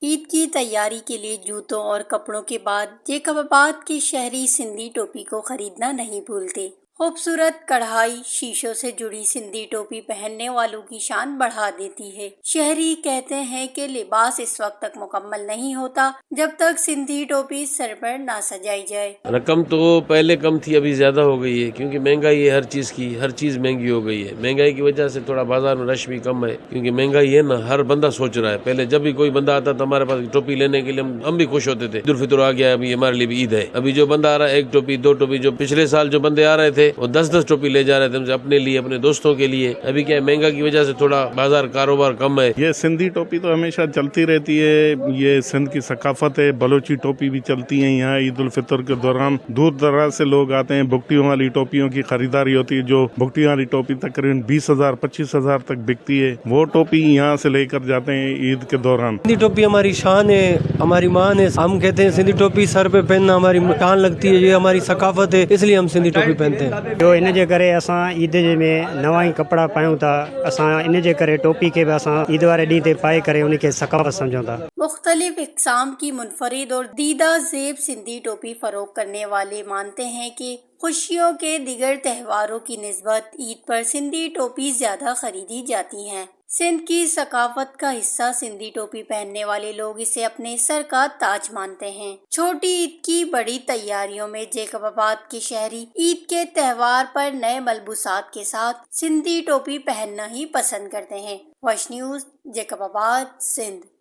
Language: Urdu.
عید کی تیاری کے لیے جوتوں اور کپڑوں کے بعد جیکب آباد کے شہری سندھی ٹوپی کو خریدنا نہیں بھولتے۔ خوبصورت کڑھائی شیشوں سے جڑی سندھی ٹوپی پہننے والوں کی شان بڑھا دیتی ہے۔ شہری کہتے ہیں کہ لباس اس وقت تک مکمل نہیں ہوتا جب تک سندھی ٹوپی سر پر نہ سجائی جائے۔ رقم تو پہلے کم تھی، ابھی زیادہ ہو گئی ہے کیونکہ مہنگائی ہے، ہر چیز مہنگی ہو گئی ہے۔ مہنگائی کی وجہ سے تھوڑا بازار میں رش بھی کم ہے کیونکہ مہنگائی ہے نا، ہر بندہ سوچ رہا ہے۔ پہلے جب بھی کوئی بندہ آتا تھا ہمارے پاس ٹوپی لینے کے لیے ہم بھی خوش ہوتے تھے، عید الفطر آ گیا، ابھی ہمارے لیے بھی عید ہے۔ ابھی جو بندہ آ رہا ہے ایک ٹوپی دو ٹوپی، جو پچھلے سال جو بندے آ رہے تھے وہ 10 ٹوپی لے جا رہے تھے اپنے لیے، اپنے دوستوں کے لیے۔ ابھی کیا ہے، مہنگا کی وجہ سے تھوڑا بازار کاروبار کم ہے۔ یہ سندھی ٹوپی تو ہمیشہ چلتی رہتی ہے، یہ سندھ کی ثقافت ہے۔ بلوچی ٹوپی بھی چلتی ہیں یہاں عید الفطر کے دوران، دور دراز سے لوگ آتے ہیں۔ بگٹیوں والی ٹوپیوں کی خریداری ہوتی ہے، جو بگٹیوں والی ٹوپی تقریباً 20,000 25,000 تک بکتی ہے، وہ ٹوپی یہاں سے لے کر جاتے ہیں عید کے دوران۔ سندھی ٹوپی ہماری شان ہے، ہماری مان ہے۔ ہم کہتے ہیں سندھی ٹوپی سر پہ پہننا ہماری شان لگتی ہے، یہ ہماری ثقافت ہے، اس لیے ہم سندھی ٹوپی پہنتے ہیں۔ جو ان جے کرے اساں عید میں نواں کپڑا پائوں تا، اساں ان جے کرے ٹوپی کے بھی اساں عید والے ڈی تے پائے کرے ان کے ثقافت سمجھوں تا۔ مختلف اقسام کی منفرد اور دیدہ زیب سندھی ٹوپی فروخت کرنے والے مانتے ہیں کہ خوشیوں کے دیگر تہواروں کی نسبت عید پر سندھی ٹوپی زیادہ خریدی جاتی ہیں۔ سندھ کی ثقافت کا حصہ سندھی ٹوپی پہننے والے لوگ اسے اپنے سر کا تاج مانتے ہیں۔ چھوٹی عید کی بڑی تیاریوں میں جیکب آباد کے شہری عید کے تہوار پر نئے ملبوسات کے ساتھ سندھی ٹوپی پہننا ہی پسند کرتے ہیں۔ وش نیوز، جیکب آباد، سندھ۔